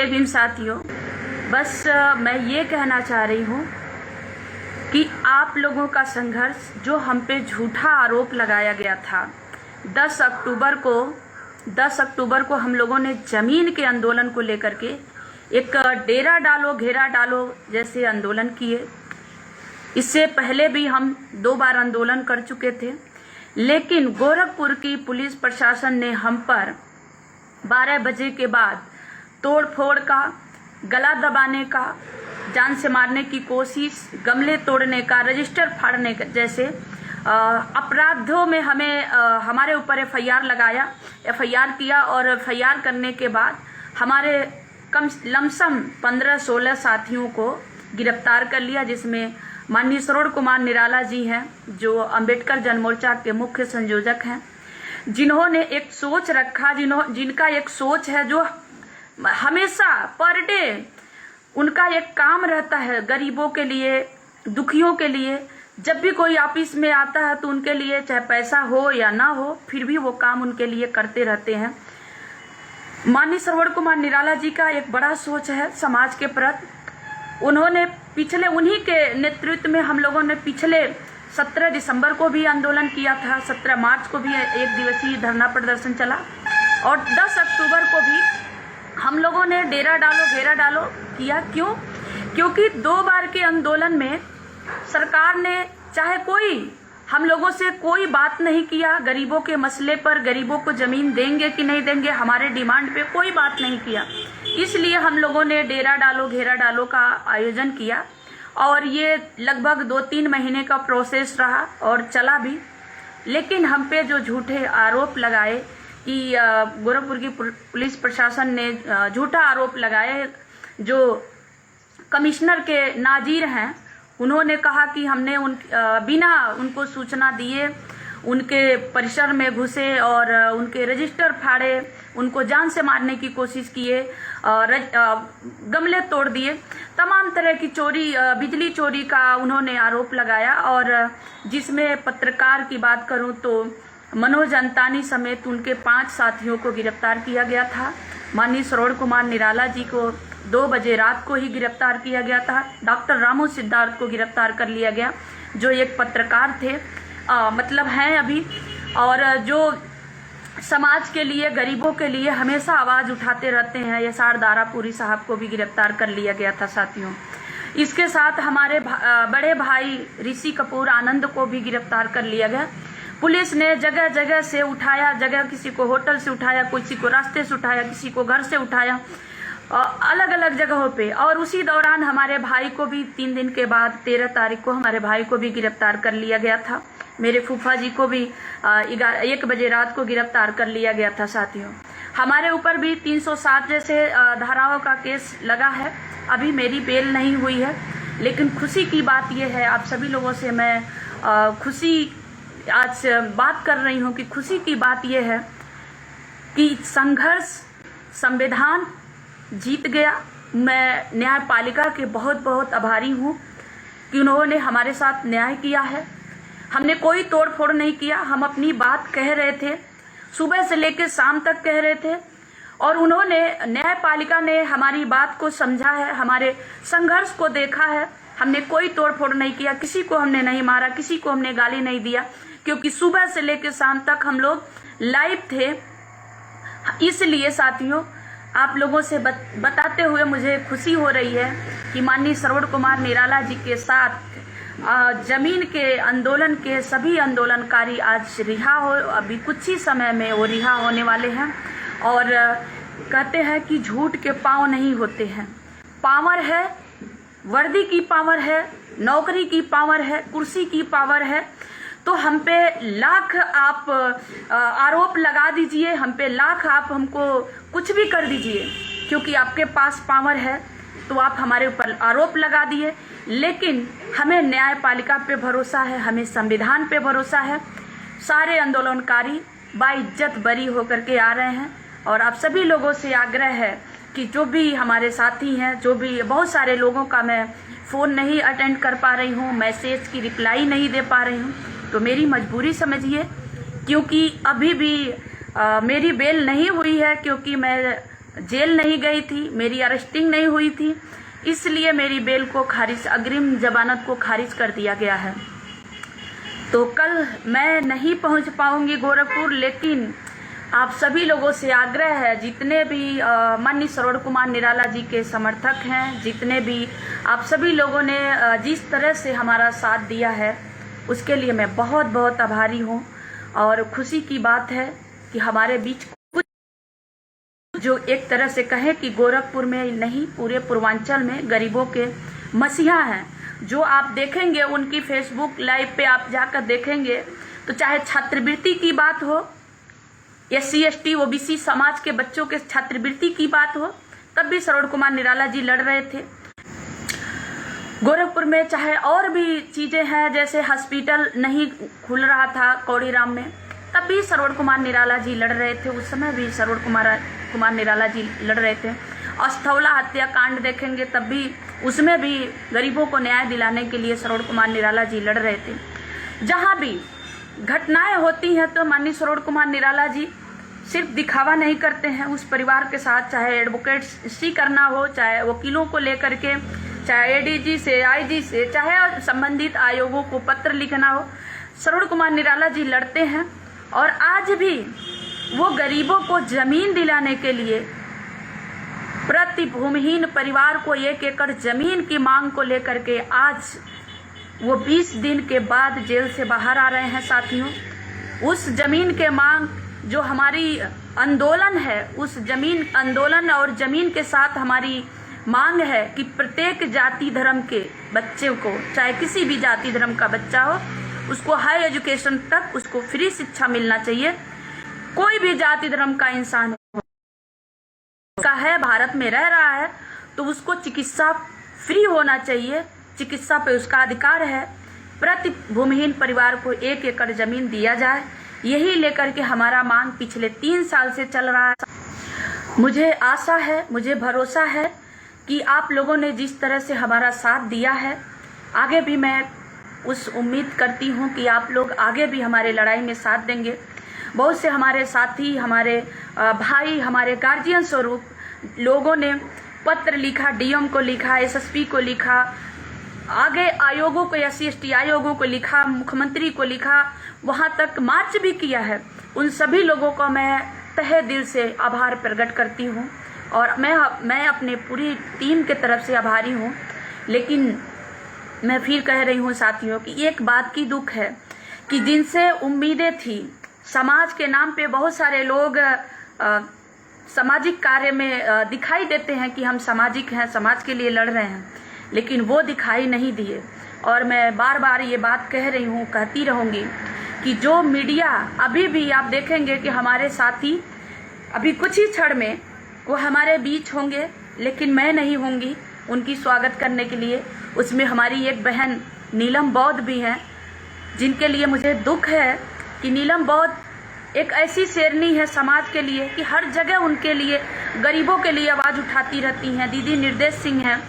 जय भीम साथियों। बस मैं ये कहना चाह रही हूँ कि आप लोगों का संघर्ष, जो हम पे झूठा आरोप लगाया गया था 10 अक्टूबर को हम लोगों ने जमीन के आंदोलन को लेकर के एक डेरा डालो घेरा डालो जैसे आंदोलन किए। इससे पहले भी हम 2 बार आंदोलन कर चुके थे, लेकिन गोरखपुर की पुलिस प्रशासन ने हम पर 12 बजे के बाद तोड़ फोड़ का, गला दबाने का, जान से मारने की कोशिश, गमले तोड़ने का, रजिस्टर फाड़ने का जैसे अपराधों में हमें हमारे ऊपर एफआईआर लगाया, एफआईआर किया और एफआईआर करने के बाद हमारे लमसम 15-16 साथियों को गिरफ्तार कर लिया, जिसमें माननीय श्रवण कुमार निराला जी हैं, जो अंबेडकर जन मोर्चा के मुख्य संयोजक हैं, जिन्होंने एक सोच रखा, जिनका एक सोच है जो हमेशा पर डे उनका एक काम रहता है गरीबों के लिए, दुखियों के लिए। जब भी कोई ऑफिस में आता है तो उनके लिए चाहे पैसा हो या ना हो, फिर भी वो काम उनके लिए करते रहते हैं। माननीय श्रवण कुमार निराला जी का एक बड़ा सोच है समाज के प्रति। उन्होंने पिछले, उन्हीं के नेतृत्व में हम लोगों ने पिछले 17 दिसंबर को भी आंदोलन किया था, 17 मार्च को भी 1 दिवसीय धरना प्रदर्शन चला और 10 अक्टूबर को भी हम लोगों ने डेरा डालो घेरा डालो किया। क्योंकि 2 बार के आंदोलन में सरकार ने चाहे कोई हम लोगों से कोई बात नहीं किया, गरीबों के मसले पर, गरीबों को जमीन देंगे कि नहीं देंगे, हमारे डिमांड पे कोई बात नहीं किया। इसलिए हम लोगों ने डेरा डालो घेरा डालो का आयोजन किया और ये लगभग 2-3 महीने का प्रोसेस रहा और चला भी। लेकिन हम पे जो झूठे आरोप लगाए कि गोरखपुर की पुलिस प्रशासन ने झूठा आरोप लगाया, जो कमिश्नर के नाजीर हैं, उन्होंने कहा कि हमने बिना उनको सूचना दिए उनके परिसर में घुसे और उनके रजिस्टर फाड़े, उनको जान से मारने की कोशिश किए, गमले तोड़ दिए, तमाम तरह की चोरी, बिजली चोरी का उन्होंने आरोप लगाया। और जिसमें पत्रकार की बात करूं तो मनोज अंतानी समेत उनके 5 साथियों को गिरफ्तार किया गया था। माननीय श्रवण कुमार निराला जी को 2 बजे रात को ही गिरफ्तार किया गया था। डॉक्टर रामू सिद्धार्थ को गिरफ्तार कर लिया गया, जो एक पत्रकार थे, मतलब हैं अभी, और जो समाज के लिए, गरीबों के लिए हमेशा आवाज उठाते रहते हैं। एसआर दारापुरी साहब को भी गिरफ्तार कर लिया गया था साथियों। इसके साथ हमारे बड़े भाई ऋषि कपूर आनंद को भी गिरफ्तार कर लिया गया। पुलिस ने जगह जगह से उठाया, किसी को होटल से उठाया, किसी को रास्ते से उठाया, किसी को घर से उठाया, अलग अलग जगहों पे। और उसी दौरान हमारे भाई को भी 3 दिन के बाद 13 तारीख को हमारे भाई को भी गिरफ्तार कर लिया गया था। मेरे फूफा जी को भी 1 बजे रात को गिरफ्तार कर लिया गया था साथियों। हमारे ऊपर भी 307 जैसे धाराओं का केस लगा है। अभी मेरी बेल नहीं हुई है, लेकिन खुशी की बात यह है, आप सभी लोगों से मैं खुशी आज बात कर रही हूँ कि खुशी की बात यह है कि संघर्ष, संविधान जीत गया। मैं न्यायपालिका के बहुत बहुत आभारी हूँ कि उन्होंने हमारे साथ न्याय किया है। हमने कोई तोड़ फोड़ नहीं किया, हम अपनी बात कह रहे थे, सुबह से लेकर शाम तक कह रहे थे और उन्होंने, न्यायपालिका ने हमारी बात को समझा है, हमारे संघर्ष को देखा है। हमने कोई तोड़ फोड़ नहीं किया, किसी को हमने नहीं मारा, किसी को हमने गाली नहीं दिया, क्योंकि सुबह से लेकर शाम तक हम लोग लाइव थे। इसलिए साथियों, आप लोगों से बताते हुए मुझे खुशी हो रही है कि माननीय श्रवण कुमार निराला जी के साथ जमीन के आंदोलन के सभी आंदोलनकारी आज रिहा हो, अभी कुछ ही समय में वो रिहा होने वाले हैं। और कहते हैं कि झूठ के पांव नहीं होते हैं। पावर है, वर्दी की पावर है, नौकरी की पावर है, कुर्सी की पावर है, तो हम पे लाख आप आरोप लगा दीजिए, हम पे लाख आप हमको कुछ भी कर दीजिए, क्योंकि आपके पास पावर है तो आप हमारे ऊपर आरोप लगा दिए। लेकिन हमें न्यायपालिका पे भरोसा है, हमें संविधान पे भरोसा है। सारे आंदोलनकारी बाइज्जत बरी होकर के आ रहे हैं और आप सभी लोगों से आग्रह है कि जो भी हमारे साथी हैं, जो भी, बहुत सारे लोगों का मैं फ़ोन नहीं अटेंड कर पा रही हूँ, मैसेज की रिप्लाई नहीं दे पा रही हूँ, तो मेरी मजबूरी समझिए, क्योंकि अभी भी मेरी बेल नहीं हुई है, क्योंकि मैं जेल नहीं गई थी, मेरी अरेस्टिंग नहीं हुई थी, इसलिए मेरी बेल को खारिज, अग्रिम जमानत को खारिज कर दिया गया है। तो कल मैं नहीं पहुंच पाऊंगी गोरखपुर, लेकिन आप सभी लोगों से आग्रह है, जितने भी माननीय श्रवण कुमार निराला जी के समर्थक हैं, जितने भी आप सभी लोगों ने जिस तरह से हमारा साथ दिया है, उसके लिए मैं बहुत बहुत आभारी हूं। और खुशी की बात है कि हमारे बीच कुछ जो एक तरह से कहें कि गोरखपुर में नहीं, पूरे पूर्वांचल में गरीबों के मसीहा हैं, जो आप देखेंगे उनकी फेसबुक लाइव पे आप जाकर देखेंगे तो चाहे छात्रवृत्ति की बात हो, SC ST OBC समाज के बच्चों के छात्रवृत्ति की बात हो, तब भी श्रवण कुमार निराला जी लड़ रहे थे। गोरखपुर में चाहे और भी चीजें हैं, जैसे हॉस्पिटल नहीं खुल रहा था कौड़ीराम में, तब भी श्रवण कुमार निराला जी लड़ रहे थे। उस समय भी श्रवण कुमार निराला जी लड़ रहे थे। अस्थौला हत्याकांड देखेंगे तब भी उसमें भी गरीबों को न्याय दिलाने के लिए श्रवण कुमार निराला जी लड़ रहे थे। जहां भी घटनाएं होती हैं तो माननीय श्रवण कुमार निराला जी सिर्फ दिखावा नहीं करते हैं, उस परिवार के साथ चाहे एडवोकेसी करना हो, चाहे वकीलों को लेकर के, चाहे ADG से, IG से, चाहे संबंधित आयोगों को पत्र लिखना हो, श्रवण कुमार निराला जी लड़ते हैं। और आज भी वो गरीबों को जमीन दिलाने के लिए, प्रति भूमिहीन परिवार को 1 एकड़ जमीन की मांग को लेकर के आज वो 20 दिन के बाद जेल से बाहर आ रहे हैं। साथियों, उस जमीन के मांग जो हमारी आंदोलन है, उस जमीन आंदोलन और जमीन के साथ हमारी मांग है कि प्रत्येक जाति धर्म के बच्चे को, चाहे किसी भी जाति धर्म का बच्चा हो, उसको हाई एजुकेशन तक उसको फ्री शिक्षा मिलना चाहिए। कोई भी जाति धर्म का इंसान का है, भारत में रह रहा है, तो उसको चिकित्सा फ्री होना चाहिए, चिकित्सा पे उसका अधिकार है। प्रति भूमिहीन परिवार को 1 एकड़ जमीन दिया जाए, यही लेकर के हमारा मांग पिछले 3 साल से चल रहा है। मुझे आशा है, मुझे भरोसा है कि आप लोगों ने जिस तरह से हमारा साथ दिया है, आगे भी मैं उस उम्मीद करती हूँ कि आप लोग आगे भी हमारे लड़ाई में साथ देंगे। बहुत से हमारे साथी, हमारे भाई, हमारे गार्जियन स्वरूप लोगों ने पत्र लिखा, DM को लिखा, SSP को लिखा, आगे आयोगों को, SC ST आयोगों को लिखा, मुख्यमंत्री को लिखा, वहां तक मार्च भी किया है। उन सभी लोगों को मैं तहे दिल से आभार प्रकट करती हूं और मैं अपने पूरी टीम के तरफ से आभारी हूं। लेकिन मैं फिर कह रही हूं साथियों कि एक बात की दुख है कि जिनसे उम्मीदें थी, समाज के नाम पे बहुत सारे लोग सामाजिक कार्य में दिखाई देते हैं कि हम सामाजिक हैं, समाज के लिए लड़ रहे हैं, लेकिन वो दिखाई नहीं दिए। और मैं बार बार ये बात कह रही हूँ, कहती रहूँगी कि जो मीडिया, अभी भी आप देखेंगे कि हमारे साथी अभी कुछ ही क्षण में वो हमारे बीच होंगे, लेकिन मैं नहीं होंगी उनकी स्वागत करने के लिए। उसमें हमारी एक बहन नीलम बौद्ध भी हैं, जिनके लिए मुझे दुख है कि नीलम बौद्ध एक ऐसी शेरनी है समाज के लिए कि हर जगह उनके लिए, गरीबों के लिए आवाज़ उठाती रहती हैं। दीदी निर्देश सिंह हैं,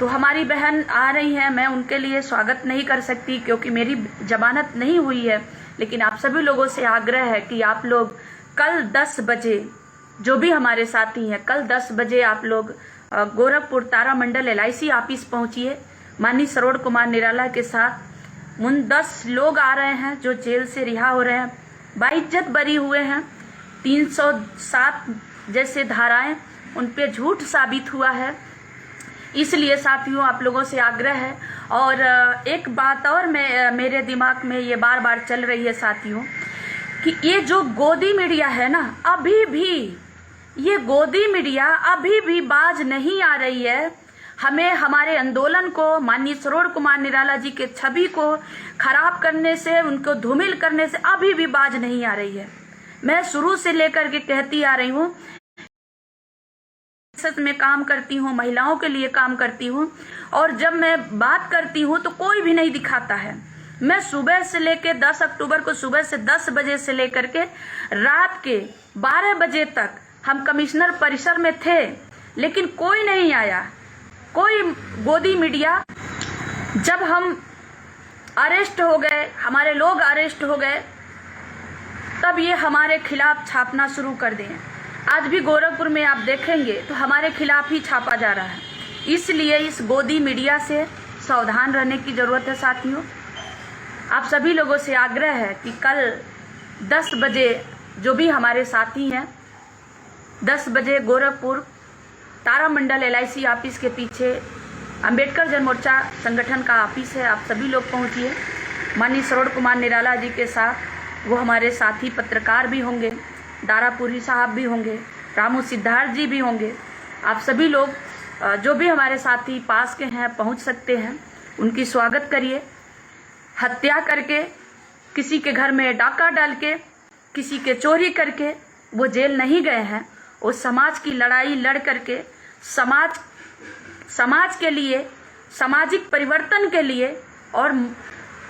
तो हमारी बहन आ रही हैं, मैं उनके लिए स्वागत नहीं कर सकती क्योंकि मेरी जमानत नहीं हुई है। लेकिन आप सभी लोगों से आग्रह है कि आप लोग कल 10 बजे, जो भी हमारे साथी हैं, कल 10 बजे आप लोग गोरखपुर तारामंडल LIC ऑफिस पहुंचिए। माननीय श्रवण कुमार निराला के साथ उन 10 लोग आ रहे हैं जो जेल से रिहा हो रहे हैं, बाइज्जत बरी हुए हैं। 307 जैसे धाराएं उन पे झूठ साबित हुआ है। इसलिए साथियों, आप लोगों से आग्रह है। और एक बात और मेरे दिमाग में ये बार बार चल रही है साथियों, कि ये जो गोदी मीडिया है ना, अभी भी ये गोदी मीडिया अभी भी बाज नहीं आ रही है। हमें हमारे आंदोलन को, माननीय श्रवण कुमार निराला जी के छवि को खराब करने से, उनको धूमिल करने से अभी भी बाज नहीं आ रही है। मैं शुरू से लेकर के कहती आ रही हूँ, में काम करती हूँ, महिलाओं के लिए काम करती हूँ, और जब मैं बात करती हूँ तो कोई भी नहीं दिखाता है। मैं सुबह से लेकर 10 अक्टूबर को सुबह से 10 बजे से लेकर के रात के 12 बजे तक हम कमिश्नर परिसर में थे, लेकिन कोई नहीं आया, कोई गोदी मीडिया। जब हम अरेस्ट हो गए, हमारे लोग अरेस्ट हो गए, तब ये हमारे खिलाफ छापना शुरू कर दिए। आज भी गोरखपुर में आप देखेंगे तो हमारे खिलाफ ही छापा जा रहा है। इसलिए इस गोदी मीडिया से सावधान रहने की ज़रूरत है साथियों। आप सभी लोगों से आग्रह है कि कल 10 बजे जो भी हमारे साथी हैं 10 बजे गोरखपुर तारामंडल LIC ऑफिस के पीछे अंबेडकर जन मोर्चा संगठन का ऑफिस है। आप सभी लोग पहुंचिए। माननीय श्रवण कुमार निराला जी के साथ वो हमारे साथी पत्रकार भी होंगे, दारापुरी साहब भी होंगे, रामू सिद्धार्थ जी भी होंगे। आप सभी लोग जो भी हमारे साथी पास के हैं पहुंच सकते हैं, उनकी स्वागत करिए। हत्या करके, किसी के घर में डाका डाल के, किसी के चोरी करके वो जेल नहीं गए हैं। वो समाज की लड़ाई लड़ करके समाज के लिए, सामाजिक परिवर्तन के लिए और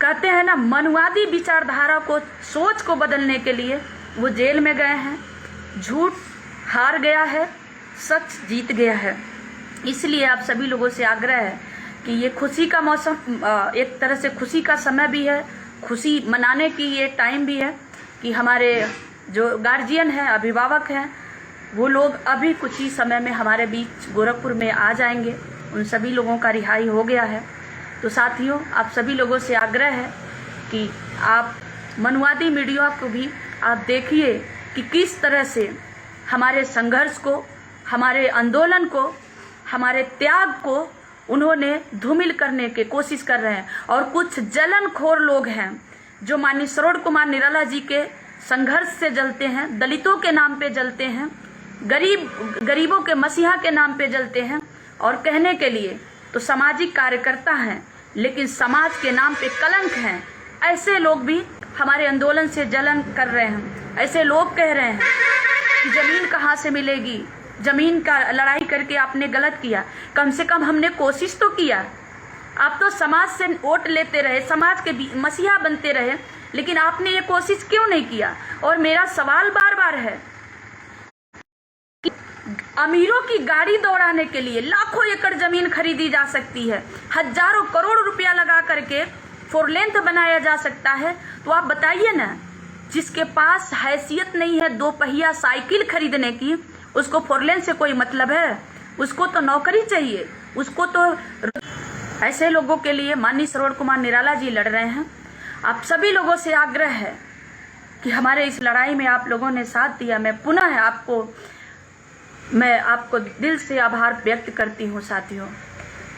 कहते हैं ना मनुवादी विचारधारा को, सोच को बदलने के लिए वो जेल में गए हैं। झूठ हार गया है, सच जीत गया है। इसलिए आप सभी लोगों से आग्रह है कि ये खुशी का मौसम, एक तरह से खुशी का समय भी है, खुशी मनाने की ये टाइम भी है कि हमारे जो गार्जियन हैं, अभिभावक हैं, वो लोग अभी कुछ ही समय में हमारे बीच गोरखपुर में आ जाएंगे। उन सभी लोगों का रिहाई हो गया है। तो साथियों, आप सभी लोगों से आग्रह है कि आप मनुवादी मीडिया को भी आप देखिए कि किस तरह से हमारे संघर्ष को, हमारे आंदोलन को, हमारे त्याग को उन्होंने धूमिल करने की कोशिश कर रहे हैं। और कुछ जलनखोर लोग हैं जो माननीय श्रवण कुमार निराला जी के संघर्ष से जलते हैं, दलितों के नाम पे जलते हैं, गरीबों के मसीहा के नाम पे जलते हैं और कहने के लिए तो सामाजिक कार्यकर्ता हैं, लेकिन समाज के नाम पे कलंक हैं। ऐसे लोग भी हमारे आंदोलन से जलन कर रहे हैं। ऐसे लोग कह रहे हैं कि जमीन कहाँ से मिलेगी, जमीन का लड़ाई करके आपने गलत किया। कम से कम हमने कोशिश तो किया। आप तो समाज से वोट लेते रहे, समाज के मसीहा बनते रहे, लेकिन आपने ये कोशिश क्यों नहीं किया? और मेरा सवाल बार बार है कि अमीरों की गाड़ी दौड़ाने के लिए लाखों एकड़ जमीन खरीदी जा सकती है, हजारों करोड़ रुपया लगा करके 4 लेन बनाया जा सकता है। तो आप बताइए ना, जिसके पास हैसियत नहीं है 2 पहिया साइकिल खरीदने की, उसको 4 लेन से कोई मतलब है? उसको तो नौकरी चाहिए, उसको तो। ऐसे लोगों के लिए माननीय श्रवण कुमार निराला जी लड़ रहे हैं। आप सभी लोगों से आग्रह है कि हमारे इस लड़ाई में आप लोगों ने साथ दिया। मैं पुनः आपको दिल से आभार व्यक्त करती हूँ साथियों।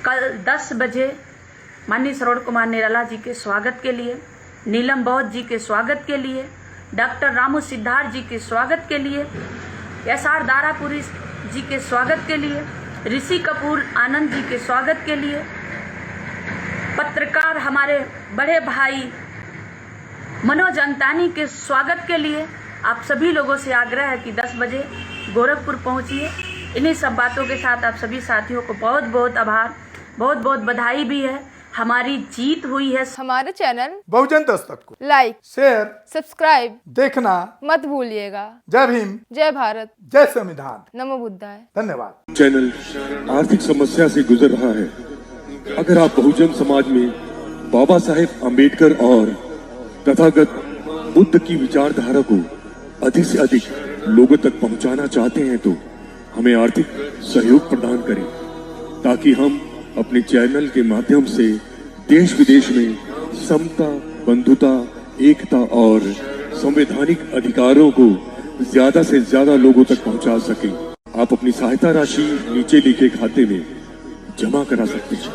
कल 10 बजे माननीय श्रवण कुमार निराला जी के स्वागत के लिए, नीलम बौद्ध जी के स्वागत के लिए, डॉक्टर रामू सिद्धार्थ जी के स्वागत के लिए, SR दारापुरी जी के स्वागत के लिए, ऋषि कपूर आनंद जी के स्वागत के लिए, पत्रकार हमारे बड़े भाई मनोज अंतानी के स्वागत के लिए आप सभी लोगों से आग्रह है कि 10 बजे गोरखपुर पहुंचिए। इन्हीं सब बातों के साथ आप सभी साथियों को बहुत बहुत आभार, बहुत बहुत बधाई भी है। हमारी जीत हुई है। हमारे चैनल बहुजन दस्तक को लाइक, शेयर, सब्सक्राइब देखना मत भूलिएगा। जय भीम, जय भारत, जय संविधान, नमो बुद्धाय। धन्यवाद। चैनल आर्थिक समस्या से गुजर रहा है। अगर आप बहुजन समाज में बाबा साहेब अम्बेडकर और तथागत बुद्ध की विचारधारा को अधिक से अधिक लोगों तक पहुंचाना चाहते हैं तो हमें आर्थिक सहयोग प्रदान करें, ताकि हम अपने चैनल के माध्यम से देश विदेश में समता, बंधुता, एकता और संवैधानिक अधिकारों को ज्यादा से ज्यादा लोगों तक पहुंचा सकें। आप अपनी सहायता राशि नीचे लिखे खाते में जमा करा सकते हैं।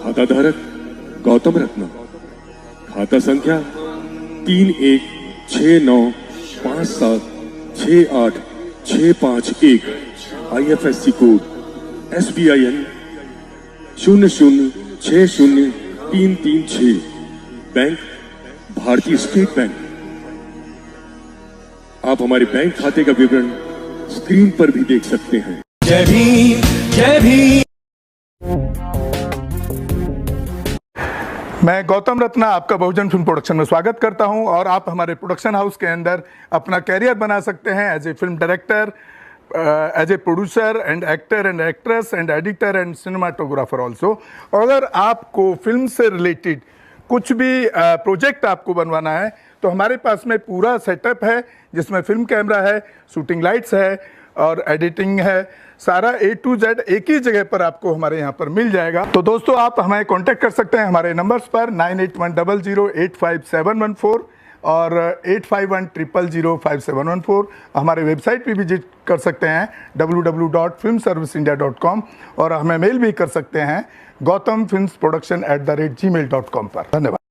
खाता धारक गौतम रत्ना, खाता संख्या 3169576865 IFSC कोड SBIN 0060336, बैंक भारतीय स्टेट बैंक। आप हमारे बैंक खाते का विवरण स्क्रीन पर भी देख सकते हैं। जय भीम, जय भीम। मैं गौतम रत्ना आपका बहुजन फिल्म प्रोडक्शन में स्वागत करता हूं और आप हमारे प्रोडक्शन हाउस के अंदर अपना कैरियर बना सकते हैं as a film director, as a producer and actor and actress and editor and cinematographer also. अगर आपको फिल्म से रिलेटेड कुछ भी प्रोजेक्ट आपको बनवाना है तो हमारे पास में पूरा सेटअप है, जिसमें फिल्म कैमरा है, शूटिंग लाइट्स है और एडिटिंग है। सारा A to Z एक ही जगह पर आपको हमारे यहाँ पर मिल जाएगा। तो दोस्तों आप हमें कांटेक्ट कर सकते हैं हमारे नंबर्स पर 9810085714 और 8510005714। हमारे वेबसाइट पे विजिट कर सकते हैं www.filmserviceindia.com और हमें मेल भी कर सकते हैं gautamfilmsproduction@gmail.com पर। धन्यवाद।